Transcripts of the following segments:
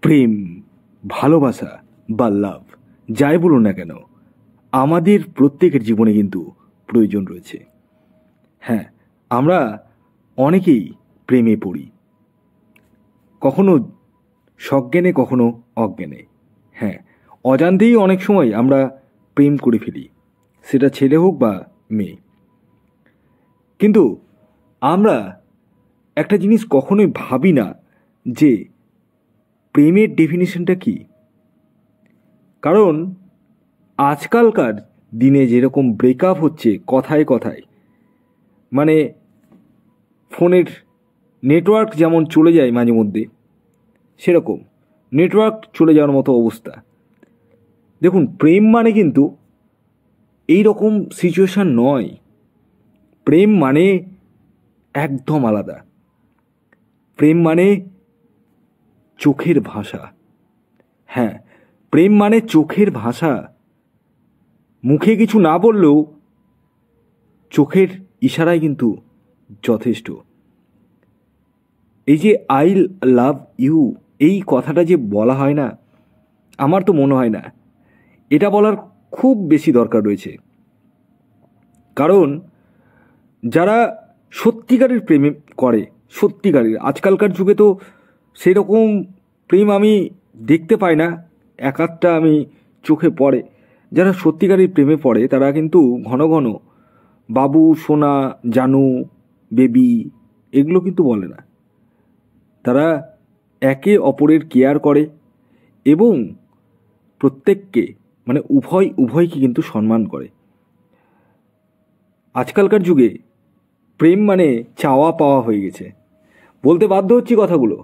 প্রেম, ভালোবাসা বা লাভ যাই বলুন না কেন, আমাদের প্রত্যেকের জীবনে কিন্তু প্রয়োজন রয়েছে। হ্যাঁ, আমরা অনেকেই প্রেমে পড়ি, কখনো সজ্ঞানে কখনো অজ্ঞানে। হ্যাঁ, অজান্তেই অনেক সময় আমরা প্রেম করে ফেলি, সেটা ছেলে হোক বা মেয়ে। কিন্তু আমরা একটা জিনিস কখনোই ভাবি না যে প্রেমের ডেফিনিশনটা কি। কারণ আজকালকার দিনে যেরকম ব্রেকআপ হচ্ছে কথায় কথায়, মানে ফোনের নেটওয়ার্ক যেমন চলে যায় মাঝে মধ্যে, সেরকম নেটওয়ার্ক চলে যাওয়ার মতো অবস্থা। দেখুন, প্রেম মানে কিন্তু এই রকম সিচুয়েশান নয়। প্রেম মানে একদম আলাদা। প্রেম মানে চোখের ভাষা। হ্যাঁ, প্রেম মানে চোখের ভাষা। মুখে কিছু না বললেও চোখের ইশারায় কিন্তু যথেষ্ট। এই যে আই লাভ ইউ, এই কথাটা যে বলা হয় না, আমার তো মনে হয় না এটা বলার খুব বেশি দরকার রয়েছে। কারণ যারা সত্যিকারের প্রেমে করে, সত্যিকারের, আজকালকার যুগে তো সেরকম প্রেম আমি দেখতে পাই না, এক আধটা আমি চোখে পড়ে। যারা সত্যিকারের প্রেমে পড়ে তারা কিন্তু ঘন ঘন বাবু, সোনা, জানু, বেবি এগুলো কিন্তু বলে না। তারা একে অপরের কেয়ার করে এবং প্রত্যেককে, মানে উভয়কে কিন্তু সম্মান করে। আজকালকার যুগে প্রেম মানে চাওয়া পাওয়া হয়ে গেছে। বলতে বাধ্য হচ্ছি কথাগুলো।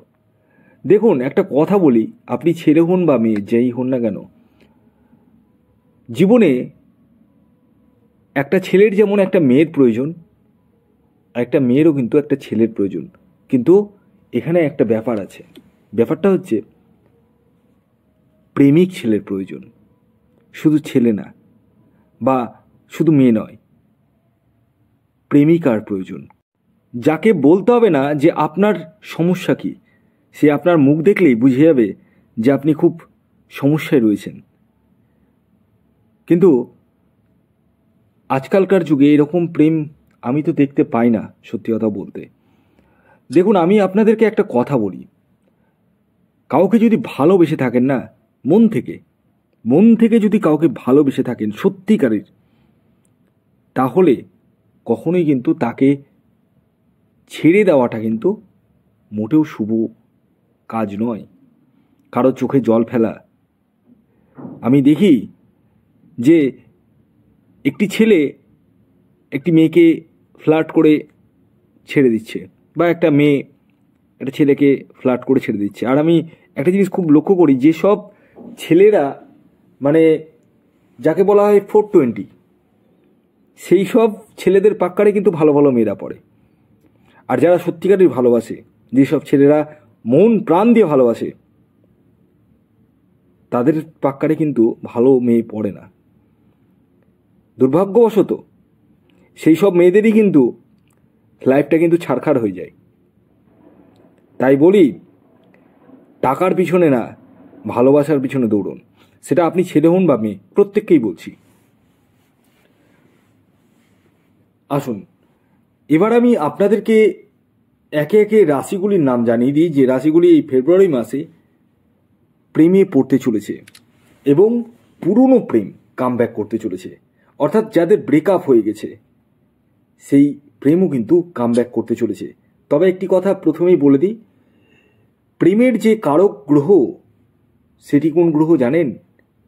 দেখুন, একটা কথা বলি, আপনি ছেলে হন বা মেয়ে, যেই হন না কেন, জীবনে একটা ছেলের যেমন একটা মেয়ের প্রয়োজন, একটা মেয়েরও কিন্তু একটা ছেলের প্রয়োজন। কিন্তু এখানে একটা ব্যাপার আছে। ব্যাপারটা হচ্ছে প্রেমিক ছেলের প্রয়োজন, শুধু ছেলে না, বা শুধু মেয়ে নয়, প্রেমিকার প্রয়োজন। যাকে বলতে হবে না যে আপনার সমস্যা কী, সে আপনার মুখ দেখলেই বুঝে যাবে যে আপনি খুব সমস্যায় রয়েছেন। কিন্তু আজকালকার যুগে এরকম প্রেম আমি তো দেখতে পাই না, সত্যি কথা বলতে। দেখুন, আমি আপনাদেরকে একটা কথা বলি, কাউকে যদি ভালোবেসে থাকেন না, মন থেকে যদি কাউকে ভালোবেসে থাকেন সত্যিকারের, তাহলে কখনোই কিন্তু তাকে ছেড়ে দেওয়াটা কিন্তু মোটেও শুভ কাজ নয়। কারো চোখে জল ফেলা, আমি দেখি যে একটি ছেলে একটি মেয়েকে ফ্লার্ট করে ছেড়ে দিচ্ছে, বা একটা মেয়ে একটা ছেলেকে ফ্লার্ট করে ছেড়ে দিচ্ছে। আর আমি একটা জিনিস খুব লক্ষ্য করি, যেসব ছেলেরা, মানে যাকে বলা হয় 420, সেই সব ছেলেদের পাক্কারে কিন্তু ভালো ভালো মেয়েরা পড়ে। আর যারা সত্যিকারের ভালোবাসে, যেসব ছেলেরা মন প্রাণ দিয়ে ভালোবাসে, তাদের পাক্কারে কিন্তু ভালো মেয়ে পড়ে না। দুর্ভাগ্যবশত সেই সব মেয়েদেরই কিন্তু লাইফটা কিন্তু ছাড়খাড় হয়ে যায়। তাই বলি, টাকার পিছনে না, ভালোবাসার পিছনে দৌড়ুন। সেটা আপনি ছেলে হন বা মেয়ে, প্রত্যেককেই বলছি। আসুন, এবার আমি আপনাদেরকে একে একে রাশিগুলির নাম জানিয়ে দিই, যে রাশিগুলি এই ফেব্রুয়ারি মাসে প্রেমে পড়তে চলেছে এবং পুরনো প্রেম কামব্যাক করতে চলেছে। অর্থাৎ যাদের ব্রেকআপ হয়ে গেছে, সেই প্রেমও কিন্তু কামব্যাক করতে চলেছে। তবে একটি কথা প্রথমেই বলে দিই, প্রেমের যে কারক গ্রহ, সেটি কোন গ্রহ জানেন?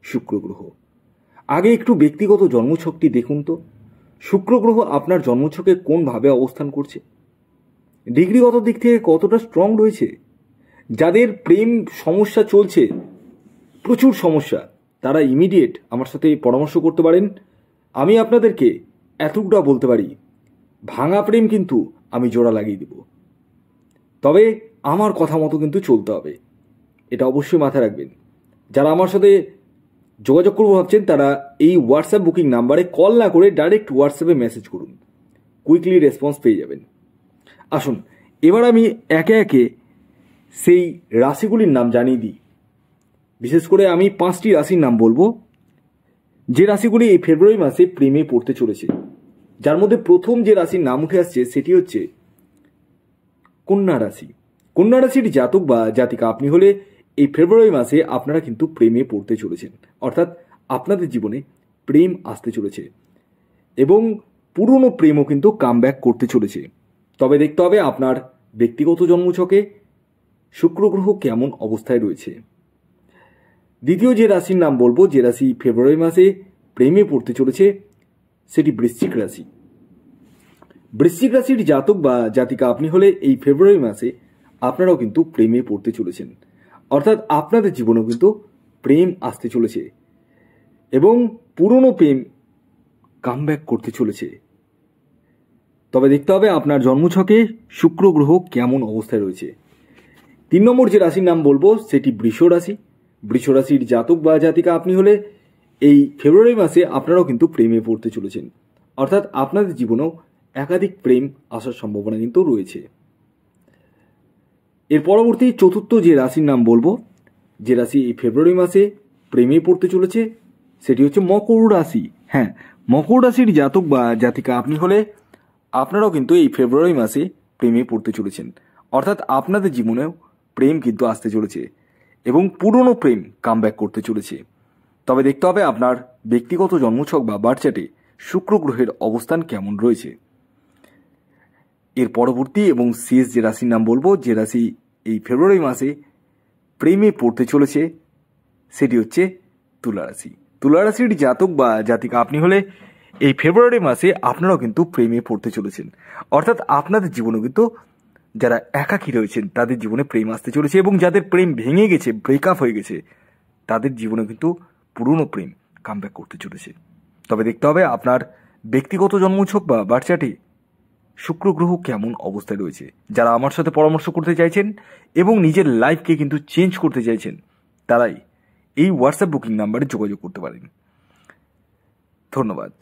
শুক্র গ্রহ। আগে একটু ব্যক্তিগত জন্মছকটি দেখুন তো, শুক্র গ্রহ আপনার জন্মছকে কোনভাবে অবস্থান করছে, ডিগ্রিগত দিক থেকে কতটা স্ট্রং রয়েছে। যাদের প্রেম সমস্যা চলছে, প্রচুর সমস্যা, তারা ইমিডিয়েট আমার সাথে পরামর্শ করতে পারেন। আমি আপনাদেরকে এতটা বলতে পারি, ভাঙা প্রেম কিন্তু আমি জোড়া লাগিয়ে দেব। তবে আমার কথা মতো কিন্তু চলতে হবে, এটা অবশ্যই মাথায় রাখবেন। যারা আমার সাথে যোগাযোগ করবো ভাবছেন, তারা এই হোয়াটসঅ্যাপ বুকিং নাম্বারে কল না করে ডাইরেক্ট হোয়াটসঅ্যাপে মেসেজ করুন, কুইকলি রেসপন্স পেয়ে যাবেন। আসুন, এবার আমি একে একে সেই রাশিগুলির নাম জানিয়ে দিই, বিশেষ করে আমি 5টি রাশির নাম বলবো, যে রাশিগুলি এই ফেব্রুয়ারি মাসে প্রেমে পড়তে চলেছে। যার মধ্যে প্রথম যে রাশির নাম উঠে আসছে সেটি হচ্ছে কন্যা রাশি। কন্যা রাশির জাতক বা জাতিকা আপনি হলে এই ফেব্রুয়ারি মাসে আপনারা কিন্তু প্রেমে পড়তে চলেছেন, অর্থাৎ আপনাদের জীবনে প্রেম আসতে চলেছে এবং পুরনো প্রেমও কিন্তু কামব্যাক করতে চলেছে। তবে দেখতে হবে আপনার ব্যক্তিগত জন্মছকে শুক্র গ্রহ কেমন অবস্থায় রয়েছে। দ্বিতীয় যে রাশির নাম বলবো, যে রাশি ফেব্রুয়ারি মাসে প্রেমে পড়তে চলেছে, সেটি বৃশ্চিক রাশি। বৃশ্চিক রাশির জাতক বা জাতিকা আপনি হলে এই ফেব্রুয়ারি মাসে আপনারাও কিন্তু প্রেমে পড়তে চলেছেন, অর্থাৎ আপনাদের জীবনেও কিন্তু প্রেম আসতে চলেছে এবং পুরনো প্রেম কামব্যাক করতে চলেছে। তবে দেখতে হবে আপনার জন্মছকে শুক্র গ্রহ কেমন অবস্থায় রয়েছে। 3 নম্বর যে রাশির নাম বলবো সেটি বৃষ রাশি। বৃষ রাশির জাতক বা জাতিকা আপনি হলে এই ফেব্রুয়ারি মাসে আপনারাও কিন্তু প্রেমে পড়তে চলেছেন, অর্থাৎ আপনাদের জীবনেও একাধিক প্রেম আসার সম্ভাবনা কিন্তু রয়েছে। এর পরবর্তী চতুর্থ যে রাশির নাম বলবো, যে রাশি এই ফেব্রুয়ারি মাসে প্রেমে পড়তে চলেছে, সেটি হচ্ছে মকর রাশি। হ্যাঁ, মকর রাশির জাতক বা জাতিকা আপনি হলে আপনারাও কিন্তু এই ফেব্রুয়ারি মাসে প্রেমে পড়তে চলেছেন, অর্থাৎ আপনাদের জীবনেও প্রেম কিন্তু আসতে চলেছে এবং পুরনো প্রেম কামব্যাক করতে চলেছে। তবে দেখতে হবে আপনার ব্যক্তিগত জন্মছক বা বার্থচার্টে শুক্র গ্রহের অবস্থান কেমন রয়েছে। এর পরবর্তী এবং শেষ যে রাশির নাম বলবো, যে রাশি এই ফেব্রুয়ারি মাসে প্রেমে পড়তে চলেছে, সেটি হচ্ছে তুলা রাশি। তুলা রাশির জাতক বা জাতিকা আপনি হলে এই ফেব্রুয়ারি মাসে আপনারাও কিন্তু প্রেমে পড়তে চলেছেন, অর্থাৎ আপনাদের জীবনে কিন্তু যারা একাকী রয়েছেন তাদের জীবনে প্রেম আসতে চলেছে এবং যাদের প্রেম ভেঙে গেছে, ব্রেকআপ হয়ে গেছে, তাদের জীবনে কিন্তু পুরনো প্রেম কামব্যাক করতে চলেছে। তবে দেখতে হবে আপনার ব্যক্তিগত জন্মছক বা বার্থচার্টে শুক্র গ্রহ কেমন অবস্থায় রয়েছে। যারা আমার সাথে পরামর্শ করতে চাইছেন এবং নিজের লাইফকে কিন্তু চেঞ্জ করতে চাইছেন, তারাই এই হোয়াটসঅ্যাপ বুকিং নাম্বারে যোগাযোগ করতে পারেন। ধন্যবাদ।